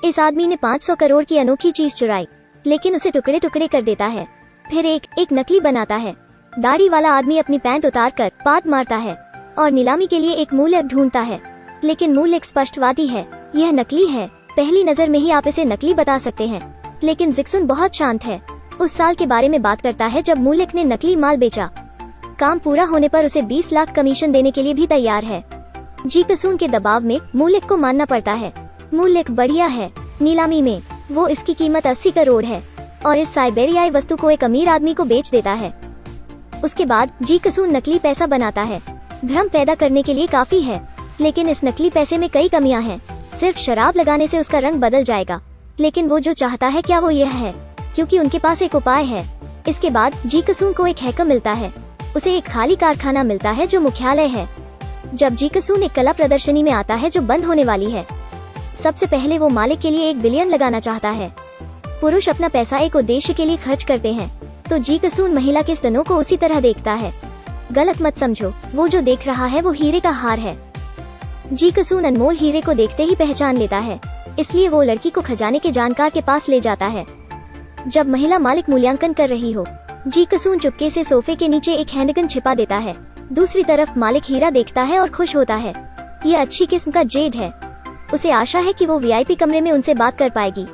इस आदमी ने 500 करोड़ की अनोखी चीज चुराई, लेकिन उसे टुकड़े टुकड़े कर देता है। फिर एक नकली बनाता है। दाढ़ी वाला आदमी अपनी पैंट उतार कर पाद मारता है और नीलामी के लिए एक मूल्य ढूंढता है, लेकिन मूल्य स्पष्टवादी है, यह नकली है। पहली नजर में ही आप इसे नकली बता सकते हैं, लेकिन जिक्सन बहुत शांत है। उस साल के बारे में बात करता है जब मूल्य ने नकली माल बेचा। काम पूरा होने पर उसे 20 लाख कमीशन देने के लिए भी तैयार है। जिक्सन के दबाव में मूल्य को मानना पड़ता है। मूल्य बढ़िया है। नीलामी में वो इसकी कीमत 80 करोड़ है और इस साइबेरियाई वस्तु को एक अमीर आदमी को बेच देता है। उसके बाद जिक्सन नकली पैसा बनाता है। भ्रम पैदा करने के लिए काफी है, लेकिन इस नकली पैसे में कई कमियां हैं। सिर्फ शराब लगाने से उसका रंग बदल जाएगा, लेकिन वो जो चाहता है क्या वो यह है, क्योंकि उनके पास एक उपाय है। इसके बाद जिक्सन को एक हैकर मिलता है। उसे एक खाली कारखाना मिलता है जो मुख्यालय है। जब जिक्सन एक कला प्रदर्शनी में आता है जो बंद होने वाली है, सबसे पहले वो मालिक के लिए 1 बिलियन लगाना चाहता है। पुरुष अपना पैसा एक उद्देश्य के लिए खर्च करते हैं, तो जिक्सन महिला के स्तनों को उसी तरह देखता है। गलत मत समझो, वो जो देख रहा है वो हीरे का हार है। जिक्सन अनमोल हीरे को देखते ही पहचान लेता है, इसलिए वो लड़की को खजाने के जानकार के पास ले जाता है। जब महिला मालिक मूल्यांकन कर रही हो, जिक्सन चुपके से सोफे के नीचे एक हैंडगन छिपा देता है। दूसरी तरफ मालिक हीरा देखता है और खुश होता है। ये अच्छी किस्म का जेड है। उसे आशा है कि वो वीआईपी कमरे में उनसे बात कर पाएगी।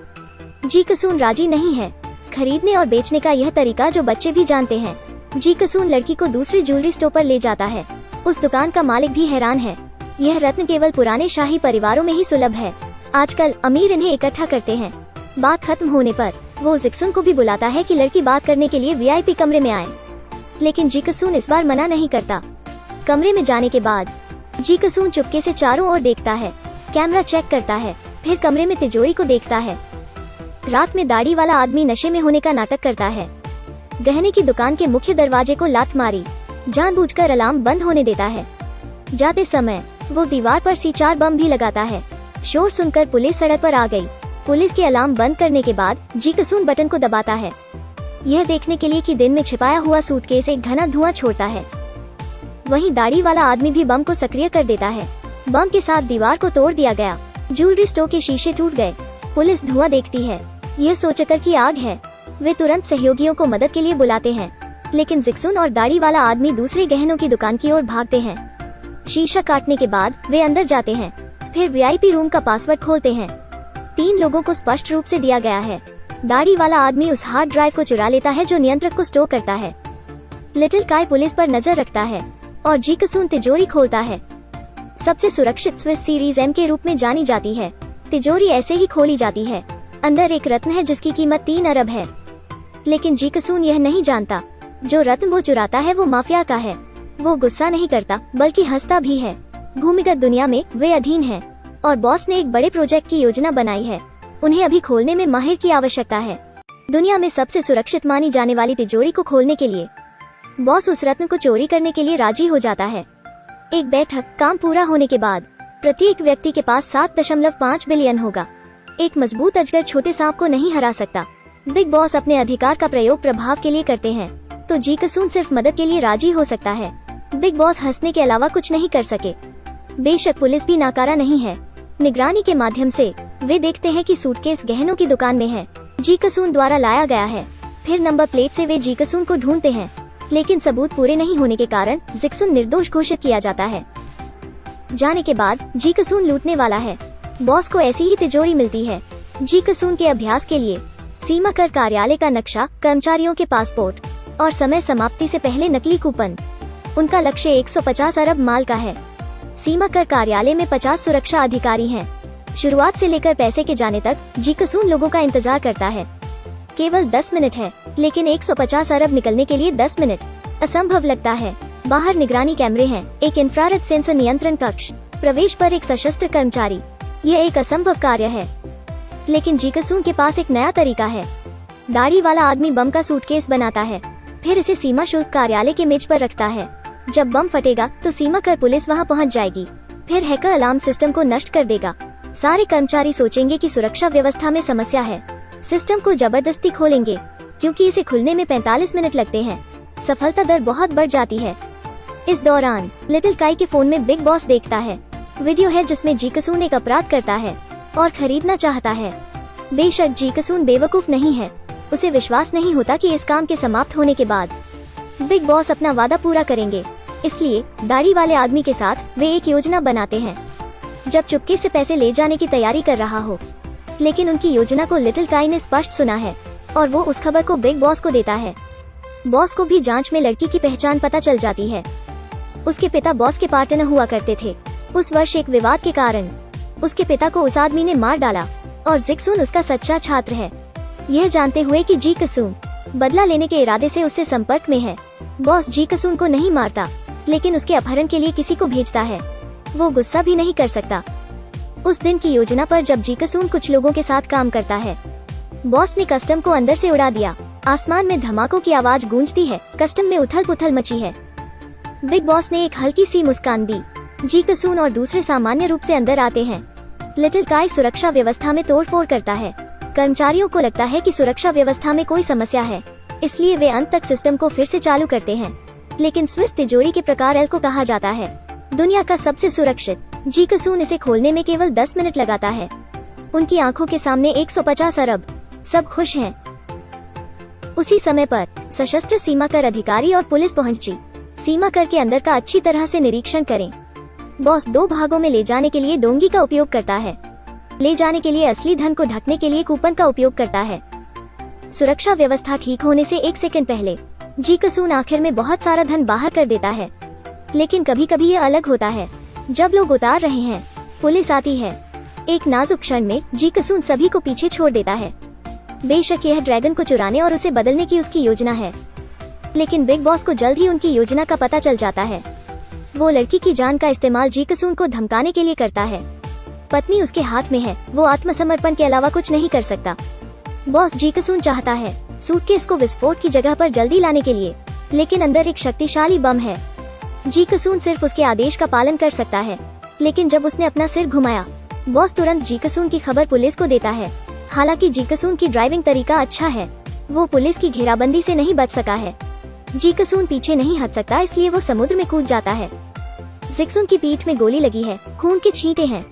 जिक्सन राजी नहीं है। खरीदने और बेचने का यह तरीका जो बच्चे भी जानते हैं। जिक्सन लड़की को दूसरी ज्वेलरी स्टोर पर ले जाता है। उस दुकान का मालिक भी हैरान है। यह रत्न केवल पुराने शाही परिवारों में ही सुलभ है। आजकल अमीर इन्हें इकट्ठा करते हैं। बात खत्म होने पर वो जिक्सन को भी बुलाता है कि लड़की बात करने के लिए वीआईपी कमरे में आए, लेकिन जिक्सन इस बार मना नहीं करता। कमरे में जाने के बाद जिक्सन चुपके से चारों ओर देखता है, कैमरा चेक करता है, फिर कमरे में तिजोरी को देखता है। रात में दाढ़ी वाला आदमी नशे में होने का नाटक करता है। गहने की दुकान के मुख्य दरवाजे को लात मारी, जानबूझकर अलार्म बंद होने देता है। जाते समय वो दीवार पर C4 बम भी लगाता है। शोर सुनकर पुलिस सड़क पर आ गई। पुलिस के अलार्म बंद करने के बाद जिक्सन बटन को दबाता है, यह देखने के लिए कि दिन में छिपाया हुआ सूटकेस एक घना धुआं छोड़ता है। वहीं दाढ़ी वाला आदमी भी बम को सक्रिय कर देता है। बम के साथ दीवार को तोड़ दिया गया। ज्वेलरी स्टोर के शीशे टूट गए। पुलिस धुआं देखती है, यह सोचकर कि आग है। वे तुरंत सहयोगियों को मदद के लिए बुलाते हैं, लेकिन जिक्सन और दाढ़ी वाला आदमी दूसरे गहनों की दुकान की ओर भागते हैं। शीशा काटने के बाद वे अंदर जाते हैं, फिर वीआईपी रूम का पासवर्ड खोलते हैं। 3 लोगों को स्पष्ट रूप से दिया गया है। दाढ़ी वाला आदमी उस हार्ड ड्राइव को चुरा लेता है जो नियंत्रक को स्टोर करता है। लिटिल काई पुलिस पर नजर रखता है और जिक्सन तिजोरी खोलता है। सबसे सुरक्षित स्विस सीरीज M के रूप में जानी जाती है। तिजोरी ऐसे ही खोली जाती है। अंदर एक रत्न है जिसकी कीमत 3 अरब है, लेकिन जिक्सन यह नहीं जानता, जो रत्न वो चुराता है वो माफिया का है। वो गुस्सा नहीं करता बल्कि हंसता भी है। भूमिगत दुनिया में वे अधीन हैं और बॉस ने एक बड़े प्रोजेक्ट की योजना बनाई है। उन्हें अभी खोलने में माहिर की आवश्यकता है। दुनिया में सबसे सुरक्षित मानी जाने वाली तिजोरी को खोलने के लिए बॉस उस रत्न को चोरी करने के लिए राजी हो जाता है। एक बैठक काम पूरा होने के बाद प्रत्येक व्यक्ति के पास 7.5 बिलियन होगा। एक मजबूत अजगर छोटे सांप को नहीं हरा सकता। बिग बॉस अपने अधिकार का प्रयोग प्रभाव के लिए करते हैं, तो जिक्सन सिर्फ मदद के लिए राजी हो सकता है। बिग बॉस हंसने के अलावा कुछ नहीं कर सके। बेशक पुलिस भी नाकारा नहीं है। निगरानी के माध्यम से वे देखते हैं कि सूटकेस गहनों की दुकान में है, जिक्सन द्वारा लाया गया है। फिर नंबर प्लेट से वे जिक्सन को ढूंढते हैं, लेकिन सबूत पूरे नहीं होने के कारण जिक्सन निर्दोष घोषित किया जाता है। जाने के बाद जिक्सन लूटने वाला है। बॉस को ऐसी ही तिजोरी मिलती है। जिक्सन के अभ्यास के लिए सीमा कर कार्यालय का नक्शा, कर्मचारियों के पासपोर्ट और समय समाप्ति से पहले नकली कूपन। उनका लक्ष्य 150 अरब माल का है। सीमा कर कार्यालय में 50 सुरक्षा अधिकारी हैं। शुरुआत से लेकर पैसे के जाने तक जिक्सन लोगों का इंतजार करता है। केवल 10 मिनट है, लेकिन 150 अरब निकलने के लिए 10 मिनट असंभव लगता है। बाहर निगरानी कैमरे हैं, एक इंफ्रारेड सेंसर नियंत्रण कक्ष, प्रवेश पर एक सशस्त्र कर्मचारी। यह एक असंभव कार्य है, लेकिन जिक्सन के पास एक नया तरीका है। दाढ़ी वाला आदमी बम का सूटकेस बनाता है, फिर इसे सीमा शुल्क कार्यालय के मेज पर रखता है। जब बम फटेगा तो सीमा कर पुलिस वहां पहुंच जाएगी। फिर हैकर अलार्म सिस्टम को नष्ट कर देगा। सारे कर्मचारी सोचेंगे कि सुरक्षा व्यवस्था में समस्या है। सिस्टम को जबरदस्ती खोलेंगे, क्योंकि इसे खुलने में 45 मिनट लगते हैं। सफलता दर बहुत बढ़ जाती है। इस दौरान लिटिल काई के फोन में बिग बॉस देखता है। वीडियो है जिसमें जिक्सन एक अपराध करता है। और खरीदना चाहता है। बेशक जी कसून बेवकूफ नहीं है, उसे विश्वास नहीं होता कि इस काम के समाप्त होने के बाद बिग बॉस अपना वादा पूरा करेंगे। इसलिए दाढ़ी वाले आदमी के साथ वे एक योजना बनाते हैं। जब चुपके से पैसे ले जाने की तैयारी कर रहा हो, लेकिन उनकी योजना को लिटिल काई ने स्पष्ट सुना है और वो उस खबर को बिग बॉस को देता है। बॉस को भी जांच में लड़की की पहचान पता चल जाती है। उसके पिता बॉस के पार्टनर हुआ करते थे। उस वर्ष एक विवाद के कारण उसके पिता को उस आदमी ने मार डाला और जिक्सून उसका सच्चा छात्र है। यह जानते हुए कि जी कसून बदला लेने के इरादे से उससे संपर्क में है, बॉस जी कसून को नहीं मारता, लेकिन उसके अपहरण के लिए किसी को भेजता है। वो गुस्सा भी नहीं कर सकता। उस दिन की योजना पर जब जी कसून कुछ लोगों के साथ काम करता है, बॉस ने कस्टम को अंदर से उड़ा दिया। आसमान में धमाकों की आवाज गूंजती है। कस्टम में उथल पुथल मची है। बिग बॉस ने एक हल्की सी मुस्कान दी। जी कसून और दूसरे सामान्य रूप से अंदर आते हैं। लिटिल काई सुरक्षा व्यवस्था में तोड़फोड़ करता है। कर्मचारियों को लगता है कि सुरक्षा व्यवस्था में कोई समस्या है, इसलिए वे अंत तक सिस्टम को फिर से चालू करते हैं। लेकिन स्विस तिजोरी के प्रकार एल को कहा जाता है दुनिया का सबसे सुरक्षित। जी कसून इसे खोलने में केवल 10 मिनट लगाता है। उनकी आंखों के सामने 150 अरब। सब खुश हैं। उसी समय पर सशस्त्र सीमा कर अधिकारी और पुलिस पहुंची। सीमा कर के अंदर का अच्छी तरह से निरीक्षण करें। बॉस 2 भागों में ले जाने के लिए डोंगी का उपयोग करता है। ले जाने के लिए असली धन को ढकने के लिए कूपन का उपयोग करता है। सुरक्षा व्यवस्था ठीक होने से 1 सेकंड पहले जी कसून आखिर में बहुत सारा धन बाहर कर देता है। लेकिन कभी कभी ये अलग होता है। जब लोग उतार रहे हैं, पुलिस आती है। एक नाजुक क्षण में जी कसून सभी को पीछे छोड़ देता है। बेशक यह ड्रैगन को चुराने और उसे बदलने की उसकी योजना है, लेकिन बिग बॉस को जल्द ही उनकी योजना का पता चल जाता है। वो लड़की की जान का इस्तेमाल जी कसून को धमकाने के लिए करता है। पत्नी उसके हाथ में है, वो आत्मसमर्पण के अलावा कुछ नहीं कर सकता। बॉस जी कसून चाहता है सूटकेस को विस्फोट की जगह पर जल्दी लाने के लिए, लेकिन अंदर एक शक्तिशाली बम है। जी कसून सिर्फ उसके आदेश का पालन कर सकता है, लेकिन जब उसने अपना सिर घुमाया, बॉस तुरंत जी कसून की खबर पुलिस को देता है। हालांकि जी कसून की ड्राइविंग तरीका अच्छा है, वो पुलिस की घेराबंदी से नहीं बच सका है। जी कसून पीछे नहीं हट सकता, इसलिए वो समुद्र में कूद जाता है। जिक्सून की पीठ में गोली लगी है, खून के छींटे हैं।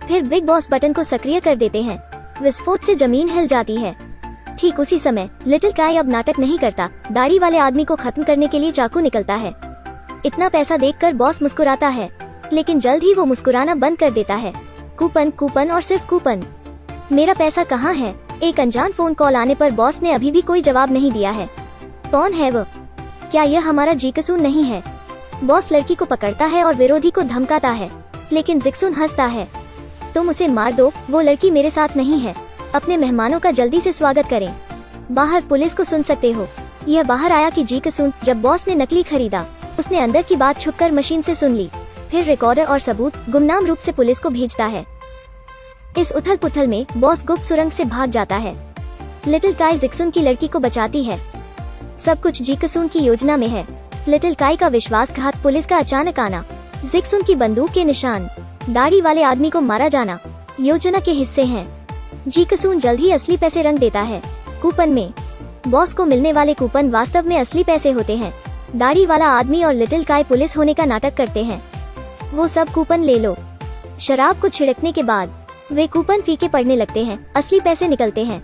फिर बिग बॉस बटन को सक्रिय कर देते हैं। विस्फोट से जमीन हिल जाती है। ठीक उसी समय लिटिल काई अब नाटक नहीं करता। दाढ़ी वाले आदमी को खत्म करने के लिए चाकू निकलता है। इतना पैसा देखकर बॉस मुस्कुराता है, लेकिन जल्द ही वो मुस्कुराना बंद कर देता है। कूपन, कूपन और सिर्फ कूपन। मेरा पैसा कहाँ है? एक अनजान फोन कॉल आने पर बॉस ने अभी भी कोई जवाब नहीं दिया है। कौन है वो? क्या यह हमारा जी कसून नहीं है? बॉस लड़की को पकड़ता है और विरोधी को धमकाता है, लेकिन जिक्सून हंसता है। तुम उसे मार दो, वो लड़की मेरे साथ नहीं है। अपने मेहमानों का जल्दी से स्वागत करें। बाहर पुलिस को सुन सकते हो। यह बाहर आया कि जी कसून जब बॉस ने नकली खरीदा, उसने अंदर की बात छुपकर मशीन से सुन ली। फिर रिकॉर्डर और सबूत गुमनाम रूप से पुलिस को भेजता है। इस उथल पुथल में बॉस गुप्त सुरंग से भाग जाता है। लिटिल काई जिक्सून की लड़की को बचाती है। सब कुछ जी कसून की योजना में है। लिटिल काई का विश्वासघात, पुलिस का अचानक आना, जिक्सून की बंदूक के निशान, दाढ़ी वाले आदमी को मारा जाना योजना के हिस्से हैं। जी कसून जल्द ही असली पैसे रंग देता है। कूपन में बॉस को मिलने वाले कूपन वास्तव में असली पैसे होते हैं। दाढ़ी वाला आदमी और लिटिल काई पुलिस होने का नाटक करते हैं। वो सब कूपन ले लो। शराब को छिड़कने के बाद वे कूपन फीके पड़ने लगते हैं। असली पैसे निकलते हैं।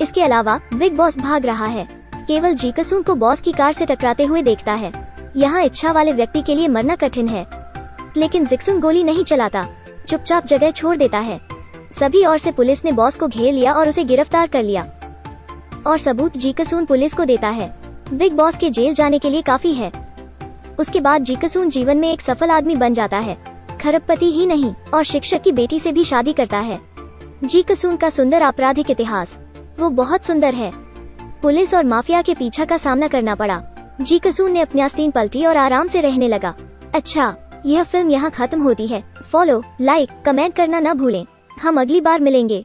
इसके अलावा बिग बॉस भाग रहा है। केवल जी कसून को बॉस की कार से टकराते हुए देखता है। यहाँ इच्छा वाले व्यक्ति के लिए मरना कठिन है, लेकिन जिक्सून गोली नहीं चलाता, चुपचाप जगह छोड़ देता है। सभी ओर से पुलिस ने बॉस को घेर लिया और उसे गिरफ्तार कर लिया, और सबूत जी कसून पुलिस को देता है। बिग बॉस के जेल जाने के लिए काफी है। उसके बाद जी कसून जीवन में एक सफल आदमी बन जाता है। खरबपति ही नहीं, और शिक्षक की बेटी से भी शादी करता है। जी कसून का सुंदर आपराधिक इतिहास, वो बहुत सुंदर है। पुलिस और माफिया के पीछा का सामना करना पड़ा। जी कसून ने अपनी आस्तीन पलटी और आराम से रहने लगा। अच्छा, यह फिल्म यहाँ खत्म होती है। फॉलो, लाइक, कमेंट करना न भूलें। हम अगली बार मिलेंगे।